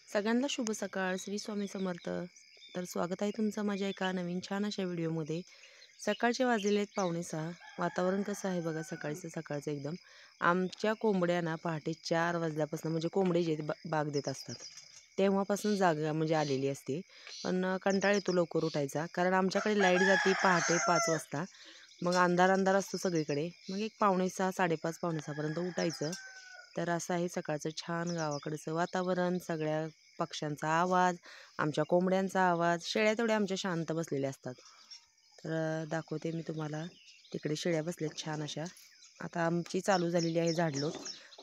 सगळ्यांना शुभ सकाळ. श्री स्वामी समर्थ. तर स्वागत आहे तुमचं माझ्या एका नवीन छान अशा व्हिडिओमध्ये. सकाळचे वाजलेले आहेत 5:45. वातावरण कसं आहे बघा सकाळचं एकदम. आमच्या कोंबड्यांना पहाटे 4 वाजल्यापासून म्हणजे कोंबडे जे बाग देत असतात तेव्हापासून जागा म्हणजे आलेली असते. पण कंटाळा येतो लवकर उठायचा, कारण आमच्याकडे लाईट जाते पहाटे 5 वाजता. मग अंधार असतो सगळीकडे. मग एक 5:45 5:30 5:45पर्यंत उठायचं. तर असं आहे सकाळचं छान गावाकडचं वातावरण. सगळ्या पक्ष्यांचा आवाज, आमच्या कोंबड्यांचा आवाज. शेळ्या तेवढ्या आमच्या शांत बसलेल्या असतात. तर दाखवते मी तुम्हाला. तिकडे शेळ्या बसल्यात छान अशा. आता आमची चालू झालेली आहे झाडलोट.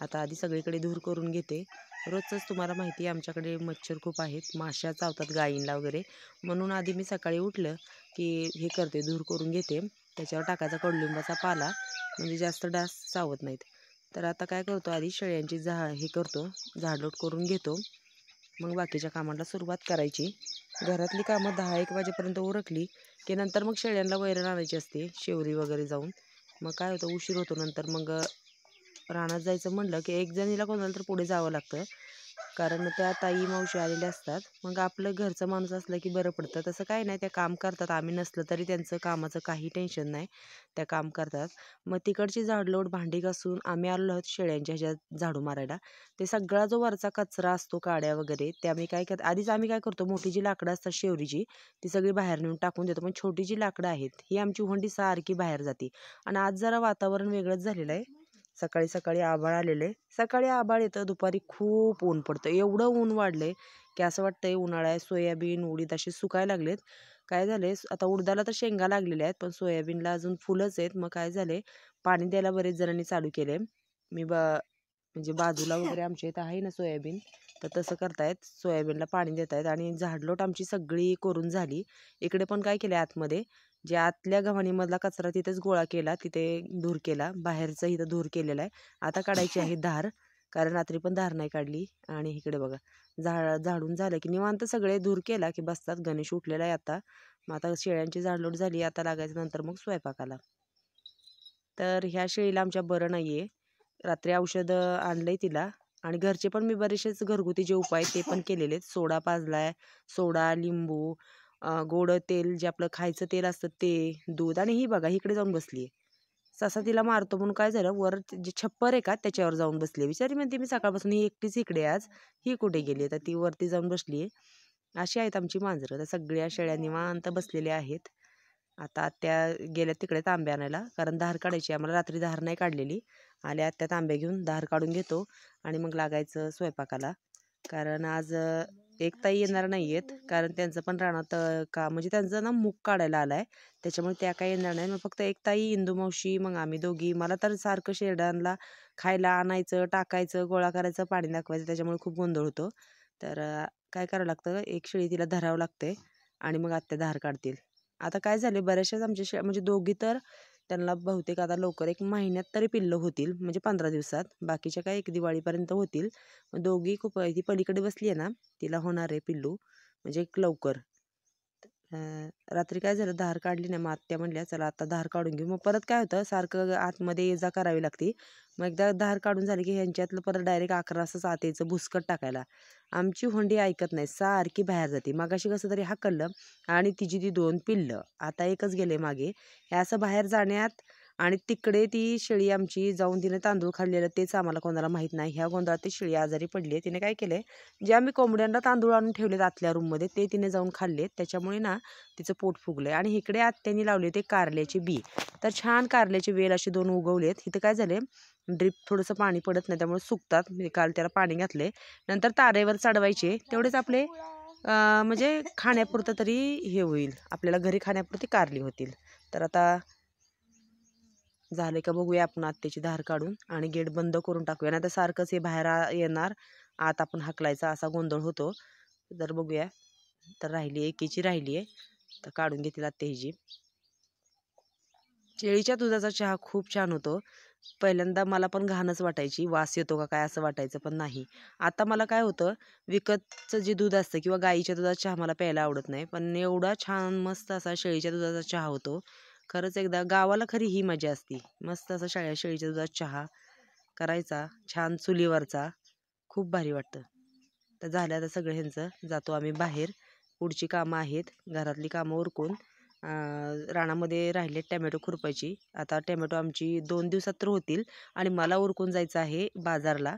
आता आधी सगळीकडे धूर करून घेते. रोजचंच तुम्हाला माहिती आहे आमच्याकडे मच्छर खूप आहेत, माश्या चावतात गायींला वगैरे. म्हणून आधी मी सकाळी उठलं की हे करते, धूर करून घेते. त्याच्यावर टाकायचा कडुलिंबाचा पाला, म्हणजे जास्त डास चावत नाहीत. तर आता काय करतो, आधी शेळ्यांची झाडलोट करून घेतो. मग बाकीच्या कामाला सुरुवात करायची. घरातली कामं 10-1 वाजेपर्यंत उरकली की नंतर मग शेळ्यांना वैरण आणायची असते, शेवरी वगैरे जाऊन. मग काय होतं, उशीर होतो नंतर. मग रानात जायचं म्हणलं की एक जणीला कोणाला तर पुढे जावं लागतं, कारण त्या ताई मावशी आलेल्या असतात. मग आपलं घरचं माणूस असलं की बरं पडतं. तसं काही नाही, त्या काम करतात. आम्ही नसलं तरी त्यांचं कामाचं काही टेन्शन नाही, त्या काम करतात. मग तिकडची झाडलोट, भांडी घासून आम्ही आलो आहोत शेळ्यांच्या ह्याच्यात झाडू मारायला. ते सगळा जो वरचा कचरा असतो, काड्या वगैरे, ते आम्ही आधीच आम्ही काय करतो, मोठी जी लाकडं असतात शेवरीची ती सगळी बाहेर नेऊन टाकून देतो. पण छोटी जी लाकडं आहेत ही आमची हुंडी सारखी बाहेर जाते. आणि आज जरा वातावरण वेगळंच झालेलं आहे. सकाळी आभाळ आलेलं आहे. सकाळी आभाळ येतं, दुपारी खूप ऊन पडतं. एवढं ऊन वाढलंय की असं वाटतंय उन्हाळा. सोयाबीन उडीद असे सुकायला लागलेत. काय झाले, आता उडदाला तर शेंगा लागलेल्या आहेत, पण सोयाबीनला अजून फुलंच आहेत. मग काय झाले, पाणी द्यायला बरेच जणांनी चालू केले. मी म्हणजे बाजूला वगैरे आमच्या इथं आहे ना सोयाबीन, तर तसं करतायत, सोयाबीनला पाणी देत आहेत. आणि झाडलोट आमची सगळी करून झाली. इकडे पण काय केलं, आतमध्ये जे आतल्या गव्हाणीमधला कचरा तिथेच गोळा केला, तिथे धूर केला. बाहेरचं इथं धूर केलेला आहे. आता काढायची आहे धार, कारण रात्री पण धार नाही काढली. आणि इकडे बघा, झाडून झालं की निवांत सगळे धूर केला की बसतात. गणेश उठलेला आहे आता. मग आता शेळ्यांची झाडलोट झाली, आता लागायचं नंतर मग स्वयंपाकाला. तर ह्या शेळीला आमच्या बरं नाही आहे. रात्री औषधं आणलंय तिला. आणि घरचे पण मी बरेचसेच घरगुती जे उपाय ते पण केलेले आहेत. सोडा पाजलाय, सोडा, लिंबू, गोड तेल, जे आपलं खायचं तेल असतं ते, दूध. आणि ही बघा इकडे जाऊन बसली आहे. ससा तिला मारतो म्हणून काय झालं, वर जे छप्पर आहे का त्याच्यावर जाऊन बसली. विचारी म्हणते मी सकाळपासून ही एकटीच इकडे आज, ही कुठे गेली, तर ती वरती जाऊन बसली आहे. अशी आहेत आमची मांजरं. तर सगळ्या शेळ्या निवांत बसलेल्या आहेत. आता आत्या गेल्या तिकडे तांबे आणायला, कारण धार काढायची. आम्हाला रात्री धार नाही काढलेली. आल्या आत्या तांबे घेऊन, धार काढून घेतो आणि मग लागायचं स्वयंपाकाला. कारण आज एक ताई येणार नाही आहेत, कारण त्यांचं पण रानात का म्हणजे त्यांचं ना मूग काढायला आलाय, त्याच्यामुळे त्या काही येणार नाही. मग फक्त एक ताई, इंदू मावशी, मग आम्ही दोघी. मला तर सारखं शेरडांना खायला आणायचं, टाकायचं, गोळा करायचं, पाणी दाखवायचं, त्याच्यामुळे खूप गोंधळ होतो. तर काय करावं लागतं, एक शेळी तिला धरावं लागते आणि मग आत्या धार काढतील. आता काय झाले, बऱ्याचशाच आमच्या म्हणजे दोघी तर त्यांना बहुतेक आता लवकर 1 महिन्यात तरी पिल्लं होतील, म्हणजे 15 दिवसात. बाकीच्या काय 1 दिवाळीपर्यंत होतील. दोघी खूप, ती पलीकडे बसली आहे ना, तिला होणार आहे पिल्लू, म्हणजे एक लवकर. रात्री काय झालं, धार काढली ना, मग आत्या म्हणल्या चला आता धार काढून घेऊ. मग परत काय होतं, सारखं आतमध्ये ये जा करावी लागते. मग एकदा धार काढून झाली की ह्यांच्यातलं परत डायरेक्ट 11 असंच आत यायचं भुसकट टाकायला. आमची हुंडी ऐकत नाही, सारखी बाहेर जाते. मगाशी कसं तरी हाकललं आणि तिची ती 2 पिल्लं, आता एकच गेले मागे. हे असं बाहेर जाण्यात. आणि तिकडे ती शेळी आमची जाऊन तिने तांदूळ खाल्लेलं, तेच आम्हाला कोणाला माहीत नाही. ह्या गोंधळात ती शेळी आजारी पडली आहे. तिने काय केलं, जे आम्ही कोंबड्यांना तांदूळ आणून ठेवलेत आतल्या रूममध्ये, ते तिने जाऊन खाल्लेत. त्याच्यामुळे ना तिचं पोट फुगलं आहे. आणि इकडे आत्याने लावले ते कारल्याचे बी. तर छान कारल्याचे वेल असे 2 उगवलेत. इथं काय झाले, ड्रीप थोडंसं पाणी पडत नाही, त्यामुळे सुकतात. मी काल त्याला पाणी घातले, नंतर तारेवर चढवायचे. तेवढेच आपले म्हणजे खाण्यापुरतं तरी हे होईल, आपल्याला घरी खाण्यापुरती कारली होतील. तर आता झाले का बघूया आपण आत्याची धार काढून, आणि गेट बंद करून टाकूया. नाही तर सारखंच हे बाहेर येणार, आत आपण हाकलायचा, असा गोंधळ होतो. तर बघूया. तर एकीची राहिली आहे, तर काढून घेतील आत्या हिची. शेळीच्या दुधाचा चहा खूप छान होतो. पहिल्यांदा मला पण घाणच वाटायची, वास येतो का काय असं वाटायचं, पण नाही. आता मला काय होतं, विकतचं जे दूध असतं किंवा गाईच्या दुधाचा चहा मला प्यायला आवडत नाही, पण एवढा छान मस्त असा शेळीच्या दुधाचा चहा होतो. खरंच एकदा गावाला खरी ही मजा असती. मस्त असा शेळीच्या दुधाचा चहा करायचा, छान चुलीवरचा, खूप भारी वाटतं. तर झालं आता सगळं ह्यांचं. जातो आम्ही बाहेर, पुढची कामं आहेत, घरातली कामं उरकून. रानामध्ये राहिले टॅमॅटो खुरपायची. आता टॅमॅटो आमची 2 दिवसात तर होतील आणि मला उरकून जायचं आहे बाजारला.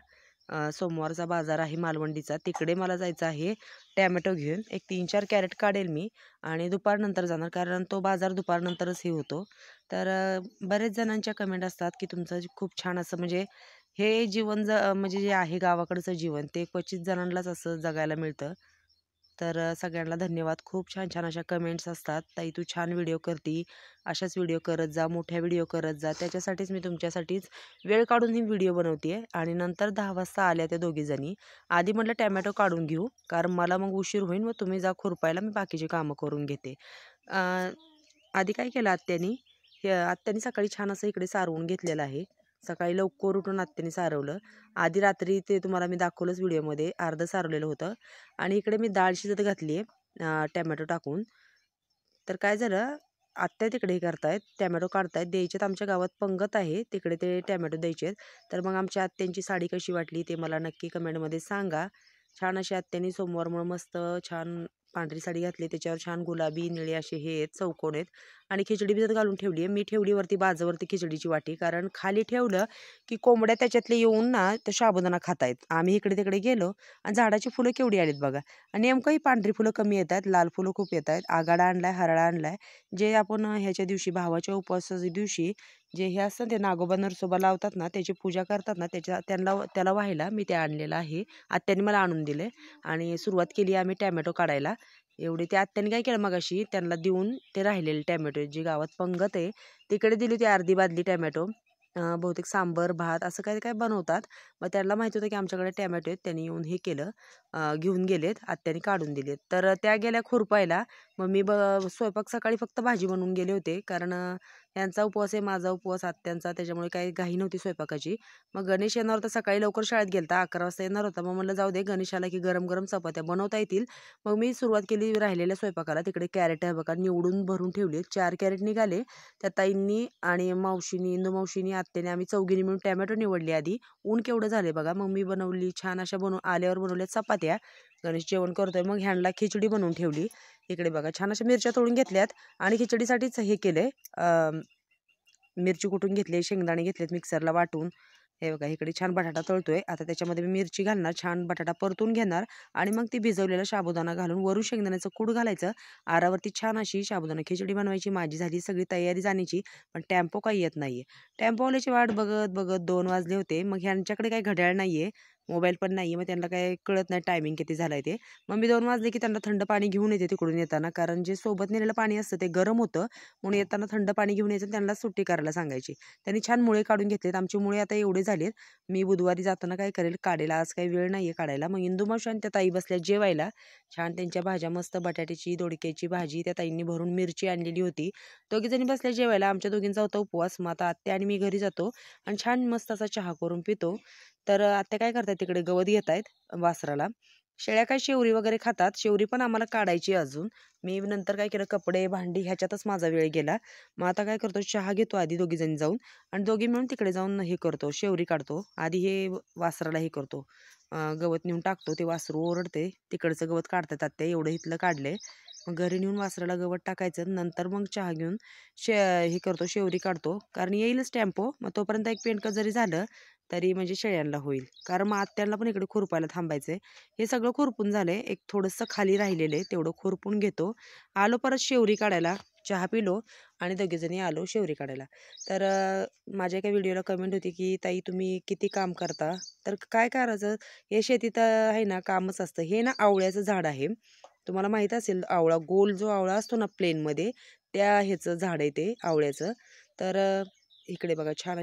सोमवारचा बाजार आहे मालवणीचा, तिकडे मला जायचं आहे टॅमॅटो घेऊन. एक 3-4 कॅरेट काढेल मी आणि दुपारनंतर जाणार, कारण तो बाजार दुपारनंतरच हे होतो. तर बरेच जणांच्या कमेंट असतात की तुमचं खूप छान असं म्हणजे हे जीवन म्हणजे जे आहे गावाकडचं जीवन, ते क्वचित जणांनाच असं जगायला मिळतं. तर सगळ्यांना धन्यवाद. खूप छान छान अशा कमेंट्स असतात, ताई तू छान व्हिडिओ करती, अशाच व्हिडिओ करत जा, मोठ्या व्हिडिओ करत जा. त्याच्यासाठीच मी तुमच्यासाठीच वेळ काढून ही व्हिडिओ बनवते आहे. आणि नंतर 10 वाजता आल्या त्या दोघीजणी. आधी म्हटलं टॅमॅटो काढून घेऊ, कारण मला मग उशीर होईल, मग तुम्ही जा खुरपायला, मी बाकीची कामं करून घेते. आधी काय केलं आत्यानी, आत्यानी सकाळी छान असं इकडे सारवून घेतलेलं आहे. सकाळी लवकर उठून आत्यानी सारवलं. आधी रात्री ते तुम्हाला मी दाखवलंच व्हिडिओमध्ये, अर्धं सारवलेलं होतं. आणि इकडे मी डाळ शिजत घातली आहे टॅमॅटो टाकून. तर काय झालं, आत्या तिकडे हे करतायत, टॅमॅटो काढतायत, द्यायचेत. आमच्या गावात पंगत आहे, तिकडे ते टॅमॅटो द्यायचेत. तर मग आमच्या आत्यांची साडी कशी वाटली ते मला नक्की कमेंटमध्ये सांगा. छान अशी आत्यानी सोमवारमुळे मस्त छान पांढरी साडी घातली, त्याच्यावर छान गुलाबी निळे असे हे आहेत, चौकोन आहेत. आणि खिचडी भिजत घालून ठेवली आहे. मी ठेवली वरती बाजूवरती खिचडीची वाटी, कारण खाली ठेवलं की कोंबड्या त्याच्यातले येऊन ना ते साबुदाणा खातायत. आम्ही इकडे तिकडे गेलो आणि झाडाची फुलं केवढी आलीत बघा. आणि नेमकं ही पांढरी फुलं कमी येत आहेत, लाल फुलं खूप येत आहेत. आगाडा आणलाय, हरळा आणलाय, जे आपण ह्याच्या दिवशी भावाच्या उपवासाच्या दिवशी जे हे असतं ते नागोबा नरसोबा लावतात ना, त्याची पूजा करतात ना, त्याला व्हायला मी ते आणलेलं आहे. आत्याने मला आणून दिले आणि सुरुवात केली आम्ही टॅमॅटो काढायला. एवढी त्या आत्याने काय केलं मगाशी, त्यांना देऊन ते राहिलेले टॅमॅटो जी गावात पंगत आहे तिकडे दिली ती अर्धी बादली टॅमॅटो. बहुतेक सांबर भात असं काय काय बनवतात. मग त्यांना माहिती होतं की आमच्याकडे टॅमॅटो आहेत, त्यांनी येऊन हे केलं, घेऊन गेलेत, आत्याने काढून दिलेत. तर त्या गेल्या खुरपायला. मग मी स्वयंपाक सकाळी फक्त भाजी बनवून गेले होते, कारण यांचा उपवास आहे, माझा उपवास, आत्यांचा, त्याच्यामुळे काही घाई नव्हती स्वयंपाकाची. मग गणेश येणार होता, सकाळी लवकर शाळेत गेलता, 11 वाजता येणार होता. मग म्हणलं जाऊ दे, गणेशाला की गरम गरम चपात्या बनवता येतील. मग मी सुरुवात केली राहिलेल्या स्वयंपाकाला. तिकडे कॅरेट आहे बघा, निवडून भरून ठेवले, 4 कॅरेट निघाले. त्या ताईंनी आणि मावशीनी, इंदू मावशीनी, आत्याने, आम्ही चौघींनी मिळून टॅमॅटो निवडले आधी. ऊन केवढं झाले बघा. मग मी बनवली छान अशा आल्यावर बनवल्या चपात्या. गणेश जेवण करतोय, मग ह्यांना खिचडी बनवून ठेवली. इकडे बघा छान अशा मिरच्या तोडून घेतल्यात आणि खिचडीसाठीच हे केलंय. मिरची कुटून घेतली, शेंगदाणे घेतलेत मिक्सरला वाटून. हे बघा इकडे छान बटाटा तळतोय. आता त्याच्यामध्ये मी मिरची घालणार, छान बटाटा परतून घेणार आणि मग ती भिजवलेला साबुदाणा घालून वरून शेंगदाण्याचं कूट घालायचं. आरावरती छान अशी साबुदाणा खिचडी बनवायची. माझी झाली सगळी तयारी जाण्याची, पण टेम्पो काही येत नाहीये. टेम्पोवाल्याची वाट बघत बघत 2 वाजले होते. मग ह्यांच्याकडे काही घड्याळ नाहीये, मोबाईल पण नाहीये, मग त्यांना काय कळत नाही टायमिंग किती झालाय ते. मग मी 2 वाजले की त्यांना थंड पाणी घेऊन येते तिकडून येताना, कारण जे सोबत नेलेलं पाणी असतं ते गरम होतं, म्हणून येताना थंड पाणी घेऊन यायचं, त्यांना सुट्टी करायला सांगायची. त्यांनी छान मुळे काढून घेतलेत. आमची मुळे आता एवढे झालेत. मी बुधवारी जाताना काय करेल, काढेल. आज काही वेळ नाहीये काढायला. मग इंदू मावशी आणि त्या ताई बसल्या जेवायला. छान त्यांच्या भाज्या मस्त, बटाट्याची दोडक्याची भाजी त्या ताईंनी भरून, मिरची आणलेली होती. दोघीजणी बसल्या जेवायला. आमच्या दोघींचा होता उपवास. मग आता आत्या आणि मी घरी जातो आणि छान मस्त असा चहा करून पितो. तर आत्या काय करतायत, तिकडे गवत घेतायत वासराला. शेळ्या काय शेवरी वगैरे खातात, शेवरी पण आम्हाला काढायची अजून. मी नंतर काय केलं, कपडे भांडी ह्याच्यातच माझा वेळ गेला. मग आता काय करतो, चहा घेतो आधी दोघीजणी जाऊन आणि दोघी मिळून तिकडे जाऊन हे करतो, शेवरी काढतो. आधी हे वासराला हे करतो, गवत नेऊन टाकतो. ते वासरू ओरडते, तिकडचं गवत काढतात आत्या, एवढं इथलं काढलंय. मग घरी नेऊन वासराला गवत टाकायचं, नंतर मग चहा घेऊन हे करतो, शेवरी काढतो, कारण येईलच टेम्पो. मग तोपर्यंत एक पेंडकं जरी झालं तरी म्हणजे शेळ्यांना होईल, कारण मग आत्यांना पण इकडे खुरपायला थांबायचंय. हे सगळं खुरपून झालंय, एक थोडंसं खाली राहिलेलं आहे, तेवढं खुरपून घेतो. आलो परत शेवरी काढायला, चहा पिलो आणि दोघीजणी आलो शेवरी काढायला. तर माझ्या एका व्हिडिओला कमेंट होती की ताई तुम्ही किती काम करता. तर काय करायचं, हे शेतीत आहे ना, कामच असतं. हे ना आवळ्याचं झाड आहे, तुम्हाला माहीत असेल. आवळा, गोल जो आवळा असतो ना प्लेनमध्ये, त्या ह्याचं झाड आहे ते आवळ्याचं. तर इकडे बघा छान